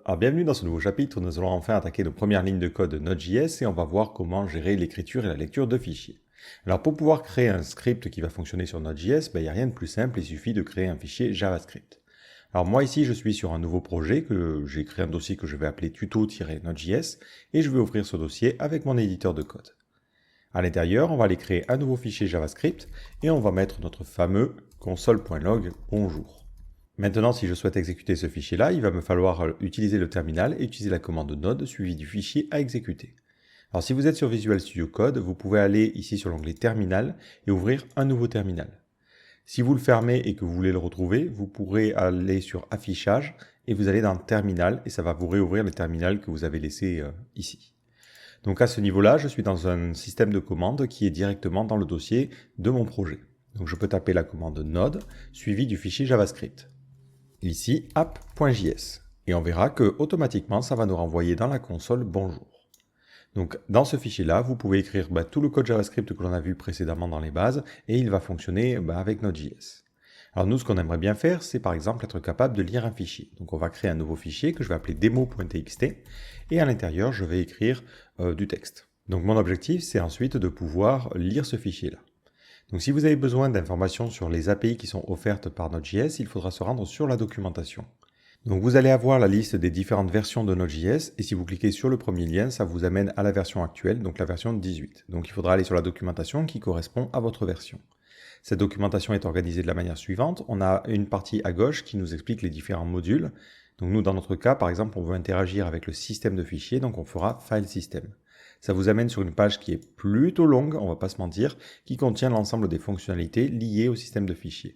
Alors bienvenue dans ce nouveau chapitre, nous allons enfin attaquer nos premières lignes de code Node.js et on va voir comment gérer l'écriture et la lecture de fichiers. Alors pour pouvoir créer un script qui va fonctionner sur Node.js, il n'y a rien de plus simple, il suffit de créer un fichier JavaScript. Alors moi ici je suis sur un nouveau projet, que j'ai créé un dossier que je vais appeler tuto-node.js et je vais ouvrir ce dossier avec mon éditeur de code. À l'intérieur, on va aller créer un nouveau fichier JavaScript et on va mettre notre fameux console.log bonjour. Maintenant, si je souhaite exécuter ce fichier-là, il va me falloir utiliser le terminal et utiliser la commande node suivie du fichier à exécuter. Alors si vous êtes sur Visual Studio Code, vous pouvez aller ici sur l'onglet terminal et ouvrir un nouveau terminal. Si vous le fermez et que vous voulez le retrouver, vous pourrez aller sur affichage et vous allez dans terminal et ça va vous réouvrir le terminal que vous avez laissé ici. Donc à ce niveau-là, je suis dans un système de commandes qui est directement dans le dossier de mon projet. Donc je peux taper la commande node suivie du fichier JavaScript. Ici app.js et on verra que automatiquement ça va nous renvoyer dans la console bonjour. Donc dans ce fichier là vous pouvez écrire tout le code JavaScript que l'on a vu précédemment dans les bases et il va fonctionner avec Node.js. Alors nous ce qu'on aimerait bien faire c'est par exemple être capable de lire un fichier. Donc on va créer un nouveau fichier que je vais appeler demo.txt et à l'intérieur je vais écrire du texte. Donc mon objectif c'est ensuite de pouvoir lire ce fichier là. Donc si vous avez besoin d'informations sur les API qui sont offertes par Node.js, il faudra se rendre sur la documentation. Donc vous allez avoir la liste des différentes versions de Node.js et si vous cliquez sur le premier lien, ça vous amène à la version actuelle, donc la version 18. Donc il faudra aller sur la documentation qui correspond à votre version. Cette documentation est organisée de la manière suivante. On a une partie à gauche qui nous explique les différents modules. Donc nous, dans notre cas, par exemple, on veut interagir avec le système de fichiers, donc on fera File System. Ça vous amène sur une page qui est plutôt longue, on va pas se mentir, qui contient l'ensemble des fonctionnalités liées au système de fichiers.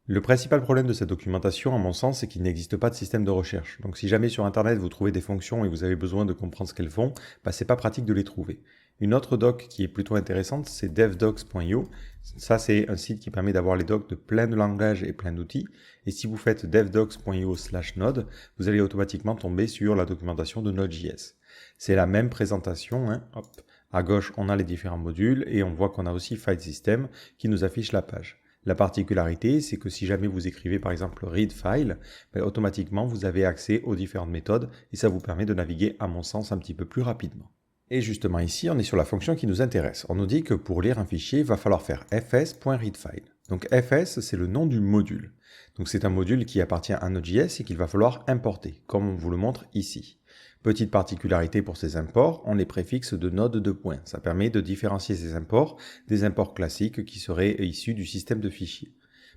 Le principal problème de cette documentation, à mon sens, c'est qu'il n'existe pas de système de recherche. Donc si jamais sur Internet vous trouvez des fonctions et vous avez besoin de comprendre ce qu'elles font, c'est pas pratique de les trouver. Une autre doc qui est plutôt intéressante, c'est devdocs.io. Ça, c'est un site qui permet d'avoir les docs de plein de langages et plein d'outils. Et si vous faites devdocs.io/node, vous allez automatiquement tomber sur la documentation de Node.js. C'est la même présentation. Hop. À gauche, on a les différents modules et on voit qu'on a aussi File System qui nous affiche la page. La particularité, c'est que si jamais vous écrivez par exemple read file, automatiquement vous avez accès aux différentes méthodes et ça vous permet de naviguer à mon sens un petit peu plus rapidement. Et justement ici, on est sur la fonction qui nous intéresse. On nous dit que pour lire un fichier, il va falloir faire fs.readFile. Donc fs, c'est le nom du module. Donc c'est un module qui appartient à Node.js et qu'il va falloir importer, comme on vous le montre ici. Petite particularité pour ces imports, on les préfixe de node de points. Ça permet de différencier ces imports des imports classiques qui seraient issus du système de fichiers.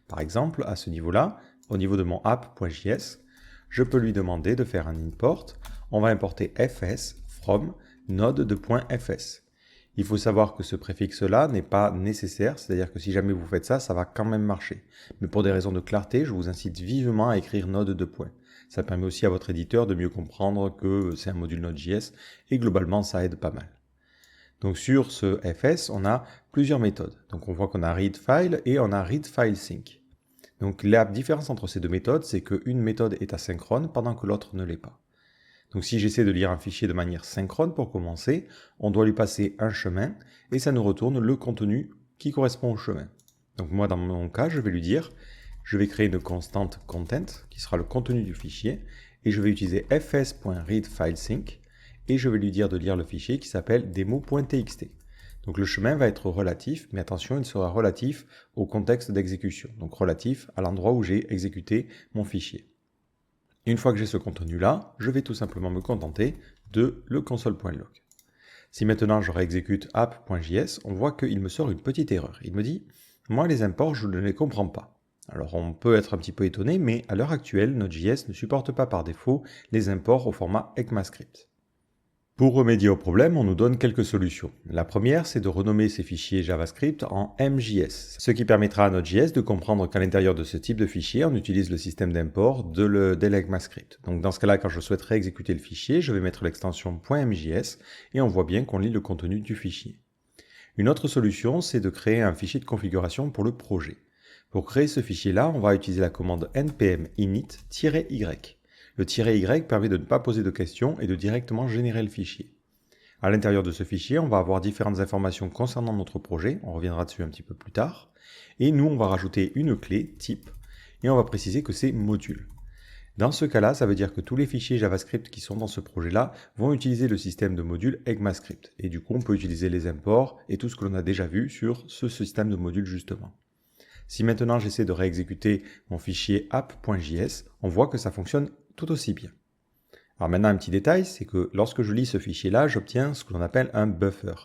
Par exemple, à ce niveau-là, au niveau de mon app.js, je peux lui demander de faire un import. On va importer fs from node de .fs. Il faut savoir que ce préfixe-là n'est pas nécessaire, c'est-à-dire que si jamais vous faites ça, ça va quand même marcher. Mais pour des raisons de clarté, je vous incite vivement à écrire node de point. Ça permet aussi à votre éditeur de mieux comprendre que c'est un module Node.js et globalement ça aide pas mal. Donc sur ce fs, on a plusieurs méthodes. Donc on voit qu'on a readFile et on a readFileSync. Donc la différence entre ces deux méthodes, c'est qu'une méthode est asynchrone pendant que l'autre ne l'est pas. Donc si j'essaie de lire un fichier de manière synchrone pour commencer, on doit lui passer un chemin et ça nous retourne le contenu qui correspond au chemin. Donc moi dans mon cas, je vais lui dire, je vais créer une constante content qui sera le contenu du fichier et je vais utiliser fs.readFileSync et je vais lui dire de lire le fichier qui s'appelle demo.txt. Donc le chemin va être relatif, mais attention, il sera relatif au contexte d'exécution, donc relatif à l'endroit où j'ai exécuté mon fichier. Une fois que j'ai ce contenu-là, je vais tout simplement me contenter de le console.log. Si maintenant je réexécute app.js, on voit qu'il me sort une petite erreur. Il me dit « Moi, les imports, je ne les comprends pas ». Alors on peut être un petit peu étonné, mais à l'heure actuelle, Node.js ne supporte pas par défaut les imports au format ECMAScript. Pour remédier au problème, on nous donne quelques solutions. La première, c'est de renommer ces fichiers JavaScript en MJS, ce qui permettra à Node.js de comprendre qu'à l'intérieur de ce type de fichier, on utilise le système d'import de l'ECMAScript. Donc dans ce cas-là, quand je souhaiterais exécuter le fichier, je vais mettre l'extension .mjs et on voit bien qu'on lit le contenu du fichier. Une autre solution, c'est de créer un fichier de configuration pour le projet. Pour créer ce fichier-là, on va utiliser la commande npm init-y. Le "-y" permet de ne pas poser de questions et de directement générer le fichier. À l'intérieur de ce fichier, on va avoir différentes informations concernant notre projet, on reviendra dessus un petit peu plus tard, et nous on va rajouter une clé type, et on va préciser que c'est module. Dans ce cas-là, ça veut dire que tous les fichiers JavaScript qui sont dans ce projet-là vont utiliser le système de modules ECMAScript. Et du coup, on peut utiliser les imports et tout ce que l'on a déjà vu sur ce système de modules justement. Si maintenant j'essaie de réexécuter mon fichier app.js, on voit que ça fonctionne tout aussi bien. Alors maintenant, un petit détail, c'est que lorsque je lis ce fichier-là, j'obtiens ce que l'on appelle un buffer.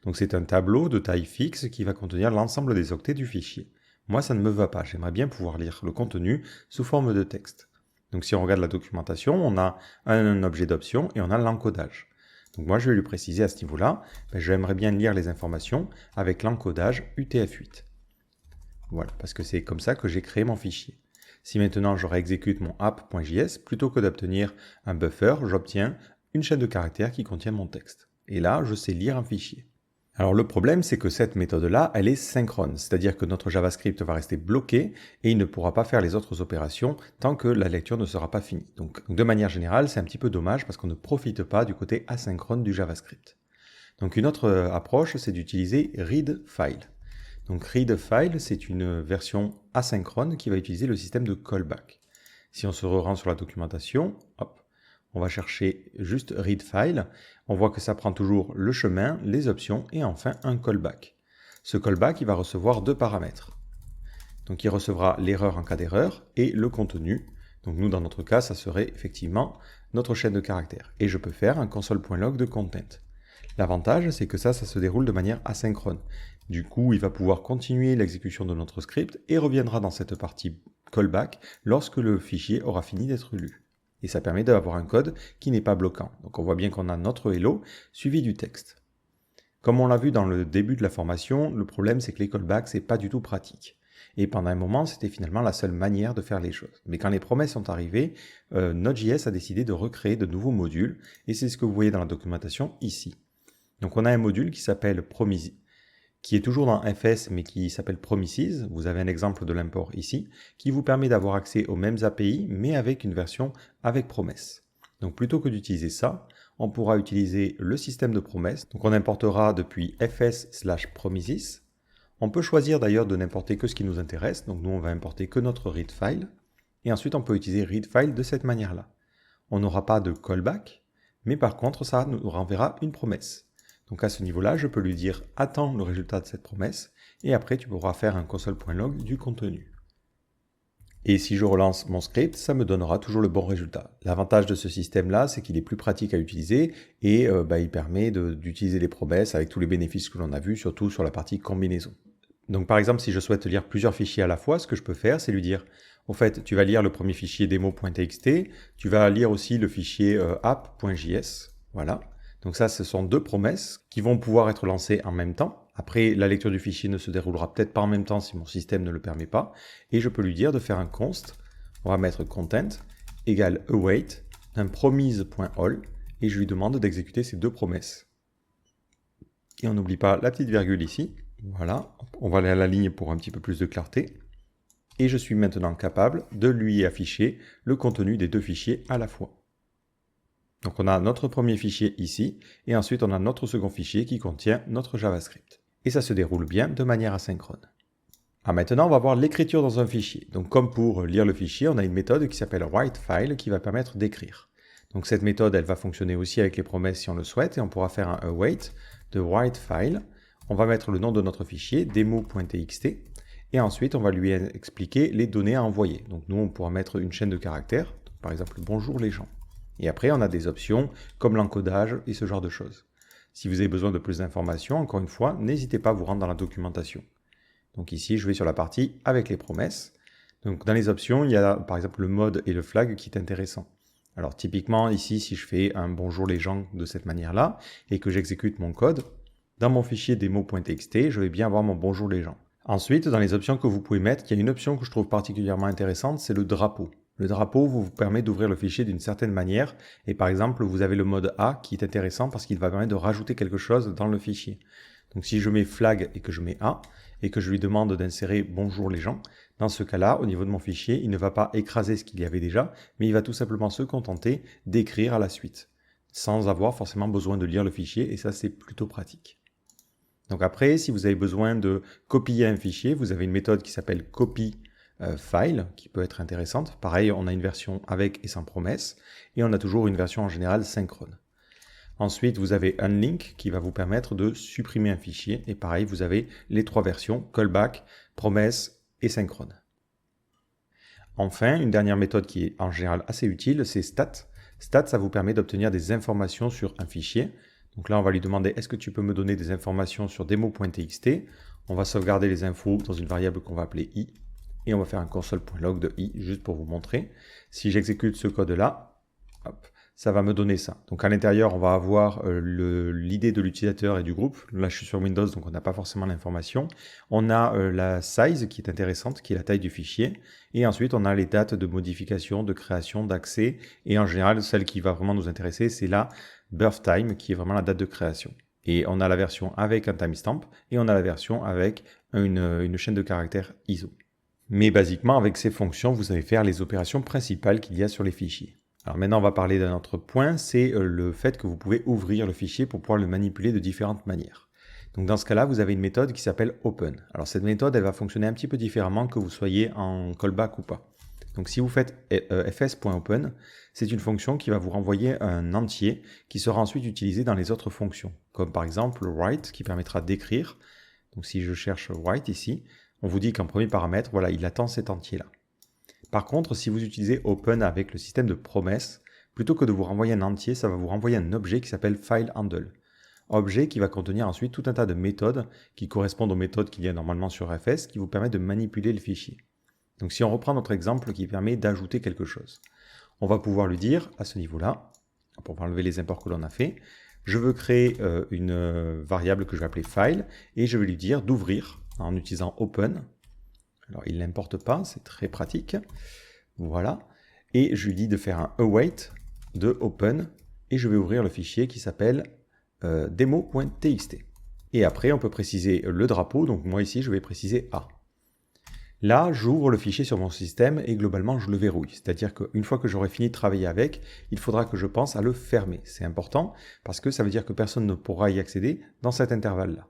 Donc c'est un tableau de taille fixe qui va contenir l'ensemble des octets du fichier. Moi, ça ne me va pas. J'aimerais bien pouvoir lire le contenu sous forme de texte. Donc si on regarde la documentation, on a un objet d'option et on a l'encodage. Donc moi, je vais lui préciser à ce niveau-là, j'aimerais bien lire les informations avec l'encodage UTF-8. Voilà, parce que c'est comme ça que j'ai créé mon fichier. Si maintenant je réexécute mon app.js, plutôt que d'obtenir un buffer, j'obtiens une chaîne de caractères qui contient mon texte. Et là, je sais lire un fichier. Alors le problème, c'est que cette méthode-là, elle est synchrone, c'est-à-dire que notre JavaScript va rester bloqué et il ne pourra pas faire les autres opérations tant que la lecture ne sera pas finie. Donc de manière générale, c'est un petit peu dommage parce qu'on ne profite pas du côté asynchrone du JavaScript. Donc une autre approche, c'est d'utiliser readFile. Donc readFile, c'est une version asynchrone qui va utiliser le système de callback. Si on se rend sur la documentation, hop, on va chercher juste readFile, on voit que ça prend toujours le chemin, les options et enfin un callback. Ce callback, il va recevoir deux paramètres. Donc il recevra l'erreur en cas d'erreur et le contenu. Donc nous, dans notre cas, ça serait effectivement notre chaîne de caractères. Et je peux faire un console.log de content. L'avantage, c'est que ça se déroule de manière asynchrone. Du coup, il va pouvoir continuer l'exécution de notre script et reviendra dans cette partie callback lorsque le fichier aura fini d'être lu. Et ça permet d'avoir un code qui n'est pas bloquant. Donc on voit bien qu'on a notre hello suivi du texte. Comme on l'a vu dans le début de la formation, le problème c'est que les callbacks, c'est pas du tout pratique. Et pendant un moment, c'était finalement la seule manière de faire les choses. Mais quand les promesses sont arrivées, Node.js a décidé de recréer de nouveaux modules, et c'est ce que vous voyez dans la documentation ici. Donc on a un module qui s'appelle Promises, qui est toujours dans FS mais qui s'appelle Promises. Vous avez un exemple de l'import ici, qui vous permet d'avoir accès aux mêmes API mais avec une version avec promesses. Donc plutôt que d'utiliser ça, on pourra utiliser le système de promesses. Donc on importera depuis fs/promises. On peut choisir d'ailleurs de n'importer que ce qui nous intéresse. Donc nous on va importer que notre readFile. Et ensuite on peut utiliser readFile de cette manière-là. On n'aura pas de callback, mais par contre ça nous renverra une promesse. Donc à ce niveau-là, je peux lui dire « Attends le résultat de cette promesse » et après tu pourras faire un console.log du contenu. Et si je relance mon script, ça me donnera toujours le bon résultat. L'avantage de ce système-là, c'est qu'il est plus pratique à utiliser et il permet d'utiliser les promesses avec tous les bénéfices que l'on a vus, surtout sur la partie combinaison. Donc par exemple, si je souhaite lire plusieurs fichiers à la fois, ce que je peux faire, c'est lui dire « Au fait, tu vas lire le premier fichier demo.txt, tu vas lire aussi le fichier app.js. » Voilà. Donc ça, ce sont deux promesses qui vont pouvoir être lancées en même temps. Après, la lecture du fichier ne se déroulera peut-être pas en même temps si mon système ne le permet pas. Et je peux lui dire de faire un const, on va mettre content, égale await, un promise.all, et je lui demande d'exécuter ces deux promesses. Et on n'oublie pas la petite virgule ici. Voilà, on va aller à la ligne pour un petit peu plus de clarté. Et je suis maintenant capable de lui afficher le contenu des deux fichiers à la fois. Donc on a notre premier fichier ici, et ensuite on a notre second fichier qui contient notre JavaScript. Et ça se déroule bien de manière asynchrone. Alors maintenant on va voir l'écriture dans un fichier. Donc comme pour lire le fichier, on a une méthode qui s'appelle writeFile qui va permettre d'écrire. Donc cette méthode, elle va fonctionner aussi avec les promesses si on le souhaite, et on pourra faire un await de writeFile. On va mettre le nom de notre fichier, demo.txt, et ensuite on va lui expliquer les données à envoyer. Donc nous on pourra mettre une chaîne de caractères, par exemple bonjour les gens. Et après, on a des options comme l'encodage et ce genre de choses. Si vous avez besoin de plus d'informations, encore une fois, n'hésitez pas à vous rendre dans la documentation. Donc ici, je vais sur la partie avec les promesses. Donc dans les options, il y a par exemple le mode et le flag qui est intéressant. Alors typiquement, ici, si je fais un bonjour les gens de cette manière-là et que j'exécute mon code, dans mon fichier demo.txt, je vais bien avoir mon bonjour les gens. Ensuite, dans les options que vous pouvez mettre, il y a une option que je trouve particulièrement intéressante, c'est le drapeau. Le drapeau vous permet d'ouvrir le fichier d'une certaine manière et par exemple vous avez le mode A qui est intéressant parce qu'il va permettre de rajouter quelque chose dans le fichier. Donc si je mets flag et que je mets A et que je lui demande d'insérer bonjour les gens, dans ce cas-là au niveau de mon fichier il ne va pas écraser ce qu'il y avait déjà mais il va tout simplement se contenter d'écrire à la suite sans avoir forcément besoin de lire le fichier et ça c'est plutôt pratique. Donc après si vous avez besoin de copier un fichier, vous avez une méthode qui s'appelle copy file qui peut être intéressante. Pareil, on a une version avec et sans promesse et on a toujours une version en général synchrone. Ensuite, vous avez unlink qui va vous permettre de supprimer un fichier et pareil, vous avez les 3 versions callback, promesse et synchrone. Enfin, une dernière méthode qui est en général assez utile, c'est stat. Stat, ça vous permet d'obtenir des informations sur un fichier. Donc là, on va lui demander, est-ce que tu peux me donner des informations sur demo.txt? On va sauvegarder les infos dans une variable qu'on va appeler i. Et on va faire un console.log de i, juste pour vous montrer. Si j'exécute ce code-là, ça va me donner ça. Donc à l'intérieur, on va avoir l'idée de l'utilisateur et du groupe. Là, je suis sur Windows, donc on n'a pas forcément l'information. On a la size qui est intéressante, qui est la taille du fichier. Et ensuite, on a les dates de modification, de création, d'accès. Et en général, celle qui va vraiment nous intéresser, c'est la birth time, qui est vraiment la date de création. Et on a la version avec un timestamp et on a la version avec une chaîne de caractères ISO. Mais basiquement, avec ces fonctions, vous allez faire les opérations principales qu'il y a sur les fichiers. Alors maintenant, on va parler d'un autre point, c'est le fait que vous pouvez ouvrir le fichier pour pouvoir le manipuler de différentes manières. Donc dans ce cas-là, vous avez une méthode qui s'appelle open. Alors cette méthode, elle va fonctionner un petit peu différemment que vous soyez en callback ou pas. Donc si vous faites fs.open, c'est une fonction qui va vous renvoyer un entier qui sera ensuite utilisé dans les autres fonctions, comme par exemple write qui permettra d'écrire. Donc si je cherche write ici, on vous dit qu'en premier paramètre, voilà, il attend cet entier-là. Par contre, si vous utilisez open avec le système de promesse, plutôt que de vous renvoyer un entier, ça va vous renvoyer un objet qui s'appelle fileHandle. Objet qui va contenir ensuite tout un tas de méthodes qui correspondent aux méthodes qu'il y a normalement sur FS qui vous permettent de manipuler le fichier. Donc si on reprend notre exemple qui permet d'ajouter quelque chose, on va pouvoir lui dire à ce niveau-là, pour enlever les imports que l'on a fait, je veux créer une variable que je vais appeler file et je vais lui dire d'ouvrir en utilisant open. Alors, il ne l'importe pas, c'est très pratique. Voilà. Et je lui dis de faire un await de open et je vais ouvrir le fichier qui s'appelle demo.txt. Et après, on peut préciser le drapeau. Donc, moi ici, je vais préciser A. Là, j'ouvre le fichier sur mon système et globalement, je le verrouille. C'est-à-dire qu'une fois que j'aurai fini de travailler avec, il faudra que je pense à le fermer. C'est important parce que ça veut dire que personne ne pourra y accéder dans cet intervalle-là.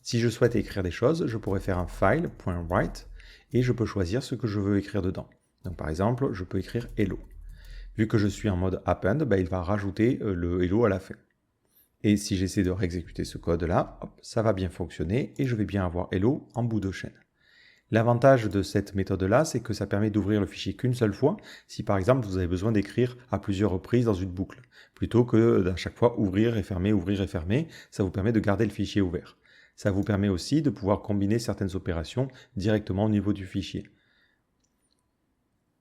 Si je souhaite écrire des choses, je pourrais faire un file.write et je peux choisir ce que je veux écrire dedans. Donc par exemple, je peux écrire hello. Vu que je suis en mode append, il va rajouter le hello à la fin. Et si j'essaie de réexécuter ce code-là, ça va bien fonctionner et je vais bien avoir hello en bout de chaîne. L'avantage de cette méthode-là, c'est que ça permet d'ouvrir le fichier qu'une seule fois, si par exemple vous avez besoin d'écrire à plusieurs reprises dans une boucle. Plutôt que à chaque fois ouvrir et fermer, ça vous permet de garder le fichier ouvert. Ça vous permet aussi de pouvoir combiner certaines opérations directement au niveau du fichier.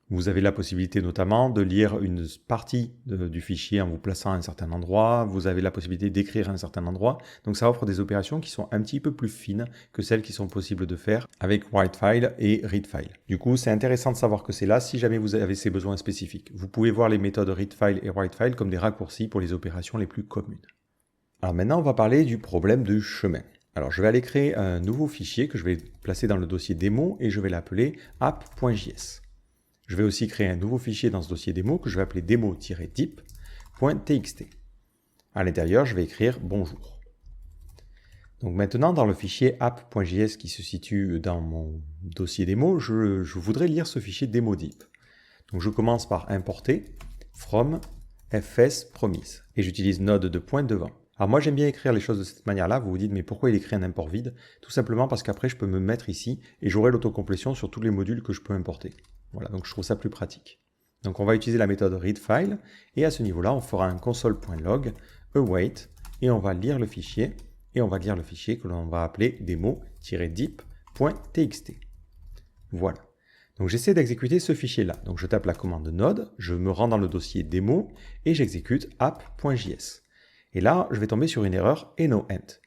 Vous avez la possibilité notamment de lire une partie du fichier en vous plaçant à un certain endroit. Vous avez la possibilité d'écrire à un certain endroit. Donc ça offre des opérations qui sont un petit peu plus fines que celles qui sont possibles de faire avec writeFile et readFile. Du coup, c'est intéressant de savoir que c'est là si jamais vous avez ces besoins spécifiques. Vous pouvez voir les méthodes readFile et writeFile comme des raccourcis pour les opérations les plus communes. Alors maintenant, on va parler du problème du chemin. Alors je vais aller créer un nouveau fichier que je vais placer dans le dossier démo et je vais l'appeler app.js. Je vais aussi créer un nouveau fichier dans ce dossier démo que je vais appeler demo-deep.txt. À l'intérieur, je vais écrire bonjour. Donc maintenant, dans le fichier app.js qui se situe dans mon dossier démo, je voudrais lire ce fichier demo-deep. Donc je commence par importer from fs promise et j'utilise node de point devant. Alors moi j'aime bien écrire les choses de cette manière-là, vous vous dites mais pourquoi il écrit un import vide? Tout simplement parce qu'après je peux me mettre ici et j'aurai l'autocomplétion sur tous les modules que je peux importer. Voilà, donc je trouve ça plus pratique. Donc on va utiliser la méthode readFile et à ce niveau-là on fera un console.log await et on va lire le fichier et on va lire le fichier que l'on va appeler demo-deep.txt. Voilà. Donc j'essaie d'exécuter ce fichier-là. Donc je tape la commande node, je me rends dans le dossier démo et j'exécute app.js. Et là, je vais tomber sur une erreur enoEnt.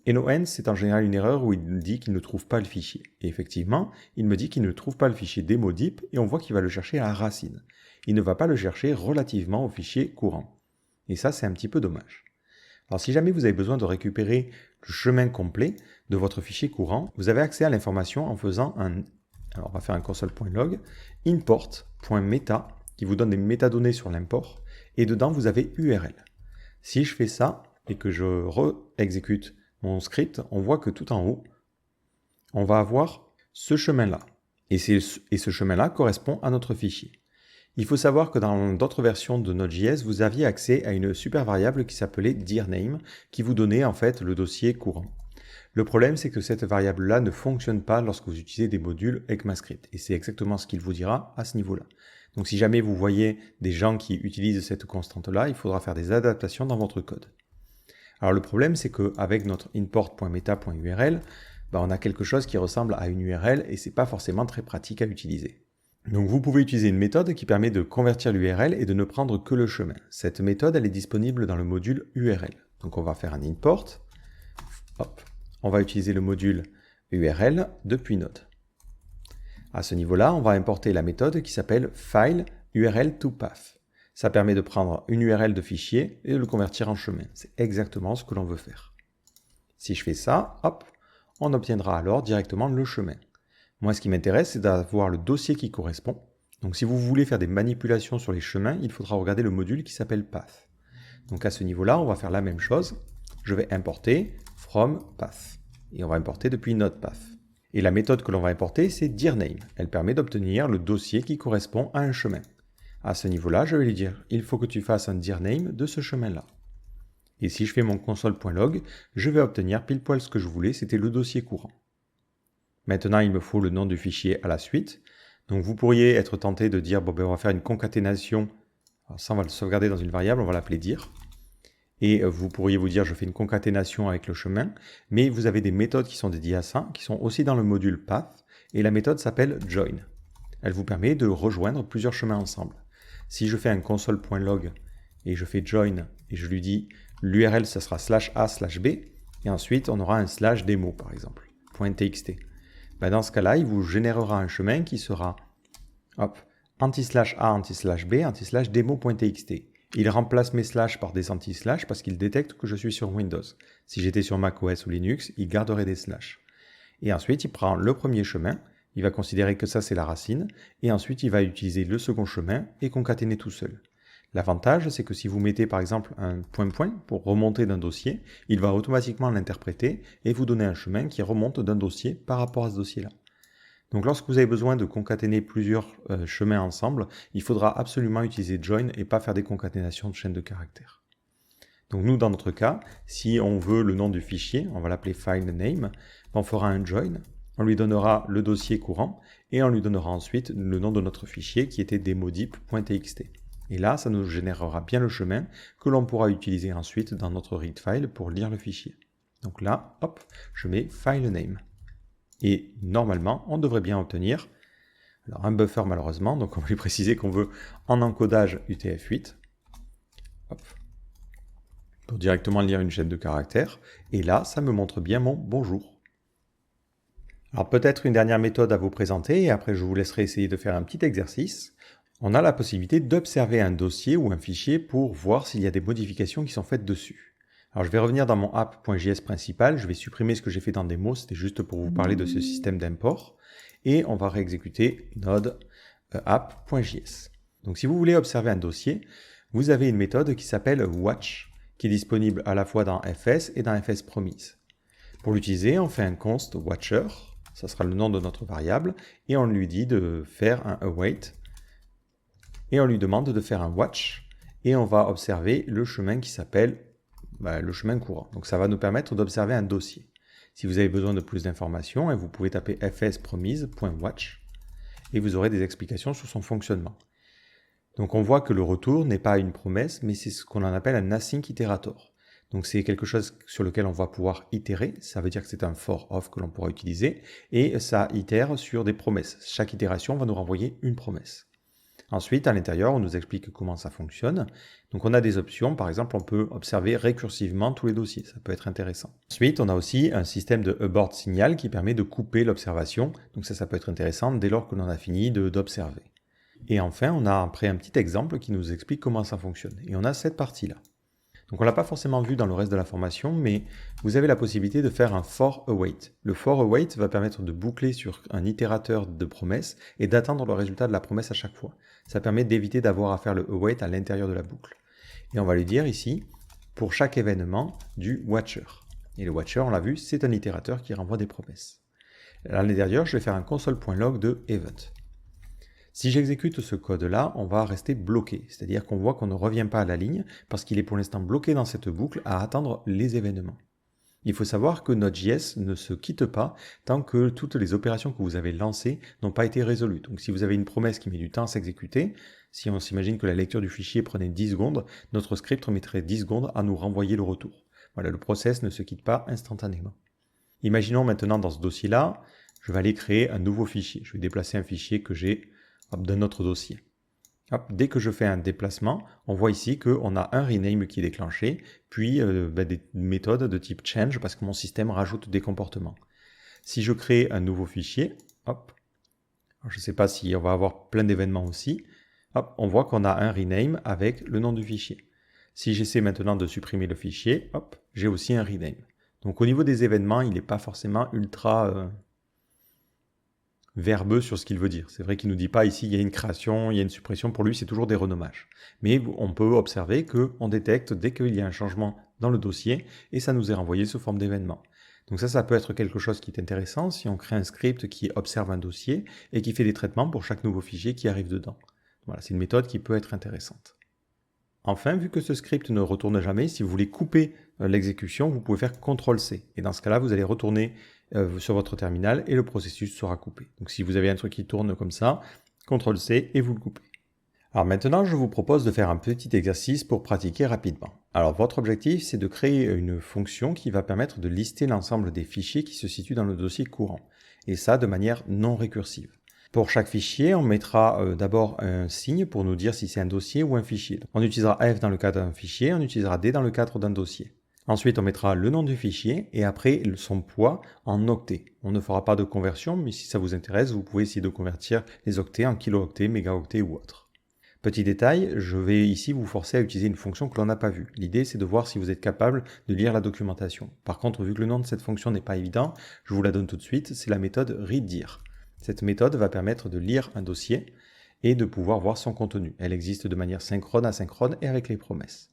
enoEnt, c'est en général une erreur où il me dit qu'il ne trouve pas le fichier. Et effectivement, il me dit qu'il ne trouve pas le fichier demo-deep et on voit qu'il va le chercher à la racine. Il ne va pas le chercher relativement au fichier courant. Et ça, c'est un petit peu dommage. Alors si jamais vous avez besoin de récupérer le chemin complet de votre fichier courant, vous avez accès à l'information en faisant un... Alors on va faire un console.log import.meta qui vous donne des métadonnées sur l'import et dedans vous avez URL. Si je fais ça et que je re-exécute mon script, on voit que tout en haut, on va avoir ce chemin-là. Et ce chemin-là correspond à notre fichier. Il faut savoir que dans d'autres versions de Node.js, vous aviez accès à une super variable qui s'appelait dirName, qui vous donnait en fait le dossier courant. Le problème, c'est que cette variable-là ne fonctionne pas lorsque vous utilisez des modules ECMAScript. Et c'est exactement ce qu'il vous dira à ce niveau-là. Donc si jamais vous voyez des gens qui utilisent cette constante-là, il faudra faire des adaptations dans votre code. Alors le problème, c'est qu'avec notre import.meta.url, on a quelque chose qui ressemble à une URL et c'est pas forcément très pratique à utiliser. Donc vous pouvez utiliser une méthode qui permet de convertir l'URL et de ne prendre que le chemin. Cette méthode, elle est disponible dans le module URL. Donc on va faire un import. Hop. On va utiliser le module URL depuis Node. À ce niveau-là, on va importer la méthode qui s'appelle file URL to path. Ça permet de prendre une URL de fichier et de le convertir en chemin. C'est exactement ce que l'on veut faire. Si je fais ça, hop, on obtiendra alors directement le chemin. Moi, ce qui m'intéresse, c'est d'avoir le dossier qui correspond. Donc, si vous voulez faire des manipulations sur les chemins, il faudra regarder le module qui s'appelle path. Donc, à ce niveau-là, on va faire la même chose. Je vais importer from path. Et on va importer depuis NodePath. Et la méthode que l'on va importer, c'est dirName. Elle permet d'obtenir le dossier qui correspond à un chemin. À ce niveau-là, je vais lui dire, il faut que tu fasses un dirName de ce chemin-là. Et si je fais mon console.log, je vais obtenir pile poil ce que je voulais, c'était le dossier courant. Maintenant, il me faut le nom du fichier à la suite. Donc, vous pourriez être tenté de dire, on va faire une concaténation. Alors ça, on va le sauvegarder dans une variable, on va l'appeler dir. Et vous pourriez vous dire, je fais une concaténation avec le chemin. Mais vous avez des méthodes qui sont dédiées à ça, qui sont aussi dans le module path. Et la méthode s'appelle join. Elle vous permet de rejoindre plusieurs chemins ensemble. Si je fais un console.log et je fais join et je lui dis, l'URL, ça sera /a/b. Et ensuite, on aura un /demo, par exemple, .txt. Dans ce cas-là, il vous générera un chemin qui sera anti/a, anti/b, anti/demo.txt. Il remplace mes slash par des anti-slash parce qu'il détecte que je suis sur Windows. Si j'étais sur macOS ou Linux, il garderait des slash. Et ensuite, il prend le premier chemin, il va considérer que ça c'est la racine, et ensuite il va utiliser le second chemin et concaténer tout seul. L'avantage, c'est que si vous mettez par exemple un point pour remonter d'un dossier, il va automatiquement l'interpréter et vous donner un chemin qui remonte d'un dossier par rapport à ce dossier-là. Donc lorsque vous avez besoin de concaténer plusieurs chemins ensemble, il faudra absolument utiliser join et pas faire des concaténations de chaînes de caractères. Donc nous, dans notre cas, si on veut le nom du fichier, on va l'appeler filename, on fera un join, on lui donnera le dossier courant et on lui donnera ensuite le nom de notre fichier qui était demodip.txt. Et là, ça nous générera bien le chemin que l'on pourra utiliser ensuite dans notre readfile pour lire le fichier. Donc là, hop, je mets filename. Et normalement, on devrait bien obtenir un buffer malheureusement, donc on va lui préciser qu'on veut en encodage UTF-8 pour directement lire une chaîne de caractères. Et là, ça me montre bien mon bonjour. Alors peut-être une dernière méthode à vous présenter et après je vous laisserai essayer de faire un petit exercice. On a la possibilité d'observer un dossier ou un fichier pour voir s'il y a des modifications qui sont faites dessus. Alors je vais revenir dans mon app.js principal, je vais supprimer ce que j'ai fait dans démo, c'était juste pour vous parler de ce système d'import. Et on va réexécuter node app.js. Donc si vous voulez observer un dossier, vous avez une méthode qui s'appelle watch, qui est disponible à la fois dans fs et dans fs promise. Pour l'utiliser, on fait un const watcher, ça sera le nom de notre variable, et on lui dit de faire un await, et on lui demande de faire un watch, et on va observer le chemin qui s'appelle le chemin courant. Donc ça va nous permettre d'observer un dossier. Si vous avez besoin de plus d'informations, vous pouvez taper fspromise.watch, et vous aurez des explications sur son fonctionnement. Donc on voit que le retour n'est pas une promesse, mais c'est ce qu'on appelle un async iterator. Donc c'est quelque chose sur lequel on va pouvoir itérer, ça veut dire que c'est un for of que l'on pourra utiliser, et ça itère sur des promesses. Chaque itération va nous renvoyer une promesse. Ensuite, à l'intérieur, on nous explique comment ça fonctionne. Donc on a des options, par exemple, on peut observer récursivement tous les dossiers, ça peut être intéressant. Ensuite, on a aussi un système de abort signal qui permet de couper l'observation, donc ça peut être intéressant dès lors que l'on a fini d'observer. Et enfin, on a après un petit exemple qui nous explique comment ça fonctionne. Et on a cette partie-là. Donc on ne l'a pas forcément vu dans le reste de la formation, mais vous avez la possibilité de faire un for await. Le for await va permettre de boucler sur un itérateur de promesses et d'attendre le résultat de la promesse à chaque fois. Ça permet d'éviter d'avoir à faire le await à l'intérieur de la boucle. Et on va lui dire ici, pour chaque événement, du watcher. Et le watcher, on l'a vu, c'est un itérateur qui renvoie des promesses. À l'intérieur, je vais faire un console.log de event. Si j'exécute ce code-là, on va rester bloqué, c'est-à-dire qu'on voit qu'on ne revient pas à la ligne parce qu'il est pour l'instant bloqué dans cette boucle à attendre les événements. Il faut savoir que Node.js ne se quitte pas tant que toutes les opérations que vous avez lancées n'ont pas été résolues. Donc si vous avez une promesse qui met du temps à s'exécuter, si on s'imagine que la lecture du fichier prenait 10 secondes, notre script mettrait 10 secondes à nous renvoyer le retour. Voilà, le process ne se quitte pas instantanément. Imaginons maintenant dans ce dossier-là, je vais aller créer un nouveau fichier. Je vais déplacer un fichier que j'ai d'un autre dossier. Hop, dès que je fais un déplacement, on voit ici qu'on a un rename qui est déclenché, puis des méthodes de type change parce que mon système rajoute des comportements. Si je crée un nouveau fichier, hop, je ne sais pas si on va avoir plein d'événements aussi, hop, on voit qu'on a un rename avec le nom du fichier. Si j'essaie maintenant de supprimer le fichier, hop, j'ai aussi un rename. Donc au niveau des événements, il n'est pas forcément ultra verbeux sur ce qu'il veut dire. C'est vrai qu'il ne nous dit pas ici il y a une création, il y a une suppression, pour lui c'est toujours des renommages. Mais on peut observer qu'on détecte dès qu'il y a un changement dans le dossier et ça nous est renvoyé sous forme d'événement. Donc ça peut être quelque chose qui est intéressant si on crée un script qui observe un dossier et qui fait des traitements pour chaque nouveau fichier qui arrive dedans. Voilà, c'est une méthode qui peut être intéressante. Enfin, vu que ce script ne retourne jamais, si vous voulez couper l'exécution, vous pouvez faire CTRL-C. Et dans ce cas-là, vous allez retourner sur votre terminal et le processus sera coupé. Donc si vous avez un truc qui tourne comme ça, CTRL-C et vous le coupez. Alors maintenant, je vous propose de faire un petit exercice pour pratiquer rapidement. Alors votre objectif, c'est de créer une fonction qui va permettre de lister l'ensemble des fichiers qui se situent dans le dossier courant. Et ça de manière non récursive. Pour chaque fichier, on mettra d'abord un signe pour nous dire si c'est un dossier ou un fichier. On utilisera F dans le cadre d'un fichier, on utilisera D dans le cadre d'un dossier. Ensuite, on mettra le nom du fichier et après son poids en octets. On ne fera pas de conversion, mais si ça vous intéresse, vous pouvez essayer de convertir les octets en kilo-octets, mégaoctets ou autres. Petit détail, je vais ici vous forcer à utiliser une fonction que l'on n'a pas vue. L'idée, c'est de voir si vous êtes capable de lire la documentation. Par contre, vu que le nom de cette fonction n'est pas évident, je vous la donne tout de suite, c'est la méthode readDir. Cette méthode va permettre de lire un dossier et de pouvoir voir son contenu. Elle existe de manière synchrone, asynchrone et avec les promesses.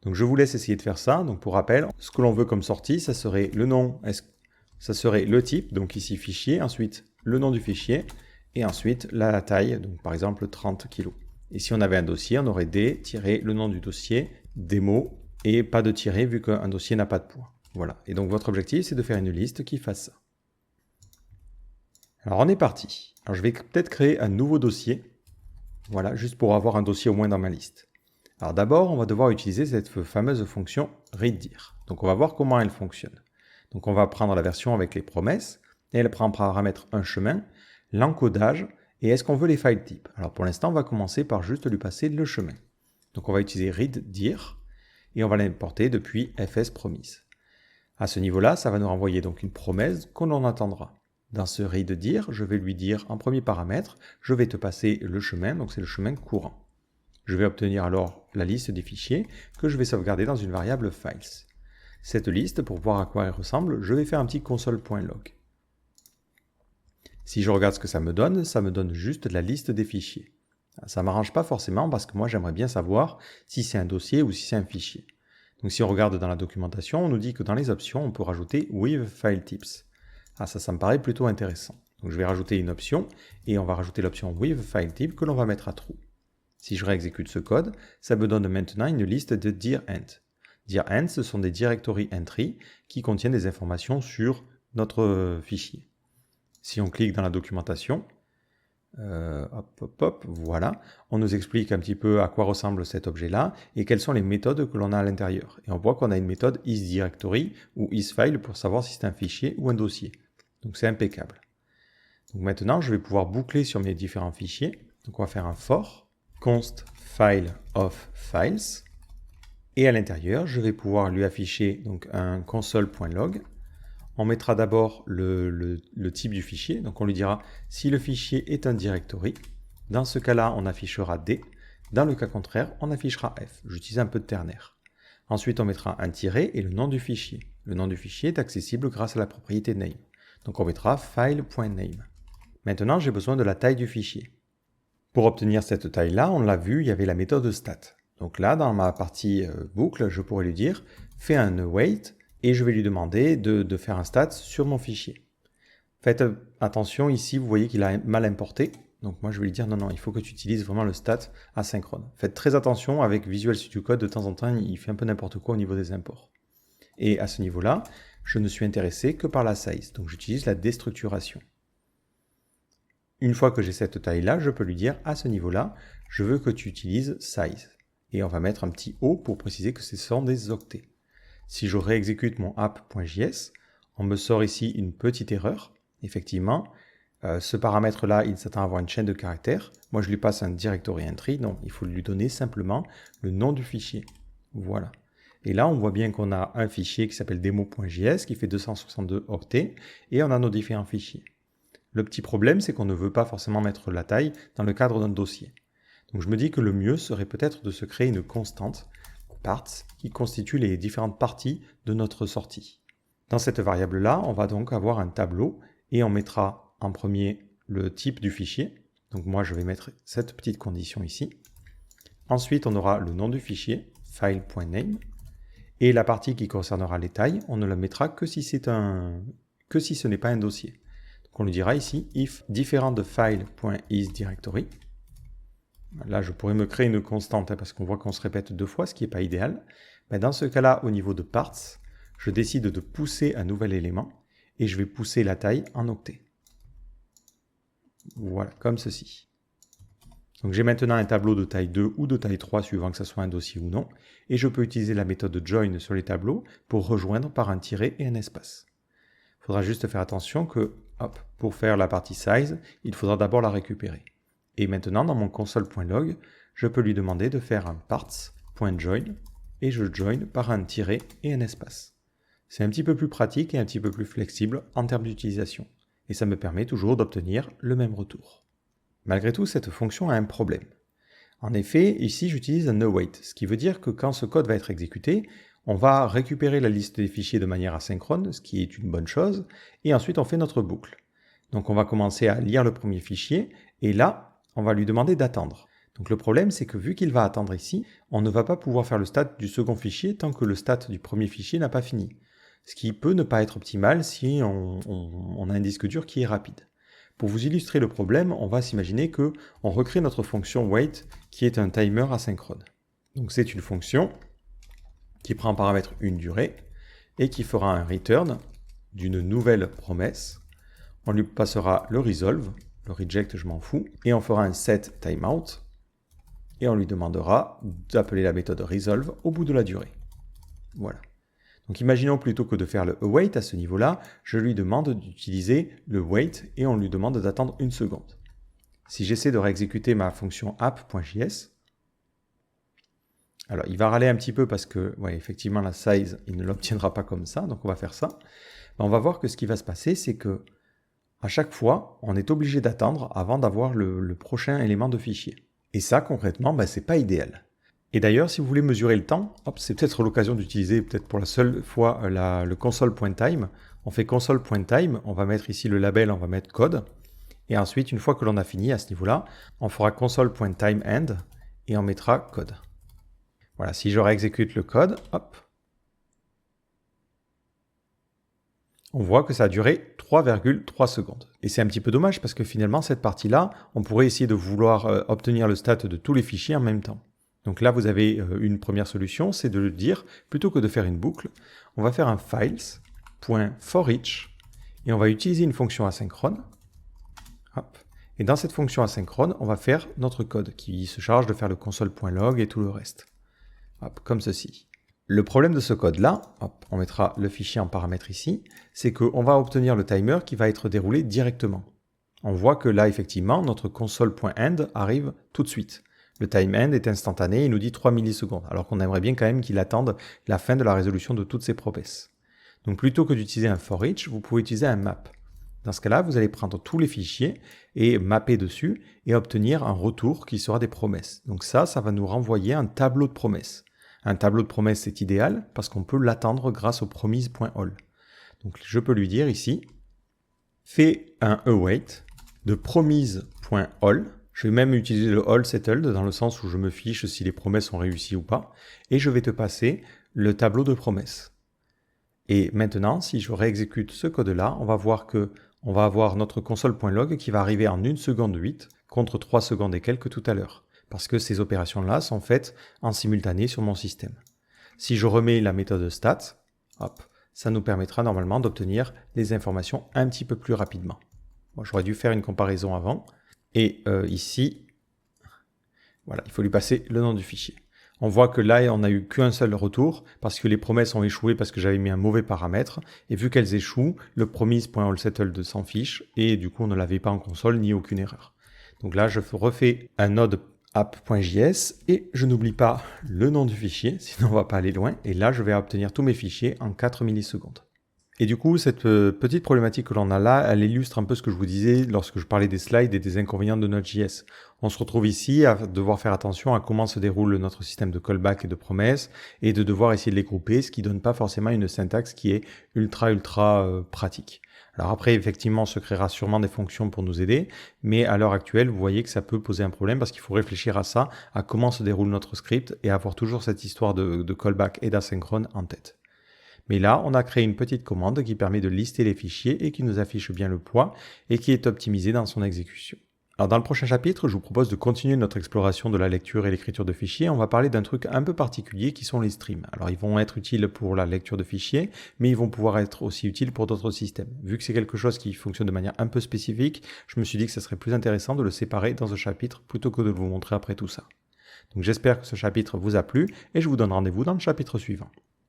Donc je vous laisse essayer de faire ça. Donc pour rappel, ce que l'on veut comme sortie, ça serait le nom, ça serait le type, donc ici fichier, ensuite le nom du fichier et ensuite la taille, donc par exemple 30 kg. Et si on avait un dossier, on aurait le nom du dossier, démo et pas de tiret vu qu'un dossier n'a pas de poids. Voilà. Et donc votre objectif, c'est de faire une liste qui fasse ça. Alors on est parti. Alors je vais peut-être créer un nouveau dossier. Voilà, juste pour avoir un dossier au moins dans ma liste. Alors d'abord, on va devoir utiliser cette fameuse fonction readDir. Donc on va voir comment elle fonctionne. Donc on va prendre la version avec les promesses, et elle prend en paramètre un chemin, l'encodage, et est-ce qu'on veut les file types. Alors pour l'instant, on va commencer par juste lui passer le chemin. Donc on va utiliser readDir, et on va l'importer depuis fspromise. À ce niveau-là, ça va nous renvoyer donc une promesse que l'on attendra. Dans ce readDir, je vais lui dire en premier paramètre, je vais te passer le chemin, donc c'est le chemin courant. Je vais obtenir alors la liste des fichiers que je vais sauvegarder dans une variable files. Cette liste, pour voir à quoi elle ressemble, je vais faire un petit console.log. Si je regarde ce que ça me donne juste la liste des fichiers. Ça ne m'arrange pas forcément parce que moi j'aimerais bien savoir si c'est un dossier ou si c'est un fichier. Donc si on regarde dans la documentation, on nous dit que dans les options, on peut rajouter with file types. Ça me paraît plutôt intéressant. Donc je vais rajouter une option et on va rajouter l'option with file type que l'on va mettre à true. Si je réexécute ce code, ça me donne maintenant une liste de dirEnt. DirEnt, ce sont des directory entry qui contiennent des informations sur notre fichier. Si on clique dans la documentation, voilà, on nous explique un petit peu à quoi ressemble cet objet-là et quelles sont les méthodes que l'on a à l'intérieur. Et on voit qu'on a une méthode isDirectory ou isFile pour savoir si c'est un fichier ou un dossier. Donc c'est impeccable. Donc maintenant, je vais pouvoir boucler sur mes différents fichiers. Donc on va faire un for const file of files. Et à l'intérieur, je vais pouvoir lui afficher donc un console.log. On mettra d'abord le type du fichier. Donc on lui dira si le fichier est un directory. Dans ce cas-là, on affichera D. Dans le cas contraire, on affichera F. J'utilise un peu de ternaire. Ensuite, on mettra un tiret et le nom du fichier. Le nom du fichier est accessible grâce à la propriété name. Donc on mettra file.name. Maintenant, j'ai besoin de la taille du fichier. Pour obtenir cette taille-là, on l'a vu, il y avait la méthode stat. Donc là, dans ma partie boucle, je pourrais lui dire fais un await et je vais lui demander de faire un stat sur mon fichier. Faites attention, ici, vous voyez qu'il a mal importé. Donc moi, je vais lui dire, non, non, il faut que tu utilises vraiment le stat asynchrone. Faites très attention avec Visual Studio Code, de temps en temps, il fait un peu n'importe quoi au niveau des imports. Et à ce niveau-là, je ne suis intéressé que par la size. Donc j'utilise la déstructuration. Une fois que j'ai cette taille-là, je peux lui dire, à ce niveau-là, je veux que tu utilises size. Et on va mettre un petit O pour préciser que ce sont des octets. Si je réexécute mon app.js, on me sort ici une petite erreur. Effectivement, ce paramètre-là, il s'attend à avoir une chaîne de caractères. Moi, je lui passe un directory entry, donc il faut lui donner simplement le nom du fichier. Voilà. Et là, on voit bien qu'on a un fichier qui s'appelle demo.js qui fait 262 octets et on a nos différents fichiers. Le petit problème, c'est qu'on ne veut pas forcément mettre la taille dans le cadre d'un dossier. Donc je me dis que le mieux serait peut-être de se créer une constante, parts, qui constitue les différentes parties de notre sortie. Dans cette variable-là, on va donc avoir un tableau et on mettra en premier le type du fichier. Donc moi, je vais mettre cette petite condition ici. Ensuite, on aura le nom du fichier, file.name. Et la partie qui concernera les tailles, on ne la mettra que si ce n'est pas un dossier. Donc on lui dira ici, if différent de file.isDirectory. Là, je pourrais me créer une constante parce qu'on voit qu'on se répète deux fois, ce qui n'est pas idéal. Mais dans ce cas-là, au niveau de parts, je décide de pousser un nouvel élément et je vais pousser la taille en octets. Voilà, comme ceci. Donc j'ai maintenant un tableau de taille 2 ou de taille 3 suivant que ce soit un dossier ou non, et je peux utiliser la méthode join sur les tableaux pour rejoindre par un tiret et un espace. Il faudra juste faire attention que, hop, pour faire la partie size, il faudra d'abord la récupérer. Et maintenant, dans mon console.log, je peux lui demander de faire un parts.join, et je join par un tiret et un espace. C'est un petit peu plus pratique et un petit peu plus flexible en termes d'utilisation, et ça me permet toujours d'obtenir le même retour. Malgré tout, cette fonction a un problème. En effet, ici j'utilise un await, ce qui veut dire que quand ce code va être exécuté, on va récupérer la liste des fichiers de manière asynchrone, ce qui est une bonne chose, et ensuite on fait notre boucle. Donc on va commencer à lire le premier fichier, et là, on va lui demander d'attendre. Donc le problème, c'est que vu qu'il va attendre ici, on ne va pas pouvoir faire le stat du second fichier tant que le stat du premier fichier n'a pas fini. Ce qui peut ne pas être optimal si on a un disque dur qui est rapide. Pour vous illustrer le problème, on va s'imaginer qu'on recrée notre fonction wait qui est un timer asynchrone. Donc c'est une fonction qui prend en paramètre une durée et qui fera un return d'une nouvelle promesse. On lui passera le resolve, le reject je m'en fous, et on fera un set timeout et on lui demandera d'appeler la méthode resolve au bout de la durée. Voilà. Donc imaginons plutôt que de faire le await à ce niveau-là, je lui demande d'utiliser le wait et on lui demande d'attendre une seconde. Si j'essaie de réexécuter ma fonction app.js, alors il va râler un petit peu parce que, ouais, effectivement, la size, il ne l'obtiendra pas comme ça, donc on va faire ça. Mais on va voir que ce qui va se passer, c'est que à chaque fois, on est obligé d'attendre avant d'avoir le prochain élément de fichier. Et ça, concrètement, c'est pas idéal. Et d'ailleurs, si vous voulez mesurer le temps, c'est peut-être l'occasion d'utiliser, peut-être pour la seule fois, le console.time. On fait console.time, on va mettre ici le label, on va mettre code. Et ensuite, une fois que l'on a fini à ce niveau-là, on fera console.timeEnd et on mettra code. Voilà, si je réexécute le code, on voit que ça a duré 3,3 secondes. Et c'est un petit peu dommage parce que finalement, cette partie-là, on pourrait essayer de vouloir obtenir le stat de tous les fichiers en même temps. Donc là, vous avez une première solution, c'est de le dire, plutôt que de faire une boucle, on va faire un files.forEach et on va utiliser une fonction asynchrone. Et dans cette fonction asynchrone, on va faire notre code qui se charge de faire le console.log et tout le reste. Comme ceci. Le problème de ce code-là, on mettra le fichier en paramètre ici, c'est qu'on va obtenir le timer qui va être déroulé directement. On voit que là, effectivement, notre console.end arrive tout de suite. Le timeEnd est instantané, il nous dit 3 millisecondes, alors qu'on aimerait bien quand même qu'il attende la fin de la résolution de toutes ces promesses. Donc plutôt que d'utiliser un forEach, vous pouvez utiliser un map. Dans ce cas-là, vous allez prendre tous les fichiers et mapper dessus et obtenir un retour qui sera des promesses. Donc ça va nous renvoyer un tableau de promesses. Un tableau de promesses, c'est idéal parce qu'on peut l'attendre grâce au promise.all. Donc je peux lui dire ici, fais un await de promise.all. Je vais même utiliser le all settled dans le sens où je me fiche si les promesses ont réussi ou pas. Et je vais te passer le tableau de promesses. Et maintenant, si je réexécute ce code-là, on va voir que on va avoir notre console.log qui va arriver en 1 seconde 8 contre 3 secondes et quelques tout à l'heure, parce que ces opérations-là sont faites en simultané sur mon système. Si je remets la méthode stat, hop, ça nous permettra normalement d'obtenir des informations un petit peu plus rapidement. Moi, j'aurais dû faire une comparaison avant, et ici, voilà, il faut lui passer le nom du fichier. On voit que là, on n'a eu qu'un seul retour parce que les promesses ont échoué parce que j'avais mis un mauvais paramètre. Et vu qu'elles échouent, le promise.allSettled s'en fiche et du coup, on ne l'avait pas en console ni aucune erreur. Donc là, je refais un node app.js et je n'oublie pas le nom du fichier, sinon on va pas aller loin. Et là, je vais obtenir tous mes fichiers en 4 millisecondes. Et du coup, cette petite problématique que l'on a là, elle illustre un peu ce que je vous disais lorsque je parlais des slides et des inconvénients de Node.js. On se retrouve ici à devoir faire attention à comment se déroule notre système de callback et de promesses et de devoir essayer de les grouper, ce qui donne pas forcément une syntaxe qui est ultra pratique. Alors après, effectivement, on se créera sûrement des fonctions pour nous aider, mais à l'heure actuelle, vous voyez que ça peut poser un problème parce qu'il faut réfléchir à ça, à comment se déroule notre script et avoir toujours cette histoire de callback et d'asynchrone en tête. Mais là, on a créé une petite commande qui permet de lister les fichiers et qui nous affiche bien le poids et qui est optimisée dans son exécution. Alors dans le prochain chapitre, je vous propose de continuer notre exploration de la lecture et l'écriture de fichiers. On va parler d'un truc un peu particulier qui sont les streams. Alors ils vont être utiles pour la lecture de fichiers, mais ils vont pouvoir être aussi utiles pour d'autres systèmes. Vu que c'est quelque chose qui fonctionne de manière un peu spécifique, je me suis dit que ce serait plus intéressant de le séparer dans un chapitre plutôt que de vous montrer après tout ça. Donc j'espère que ce chapitre vous a plu et je vous donne rendez-vous dans le chapitre suivant.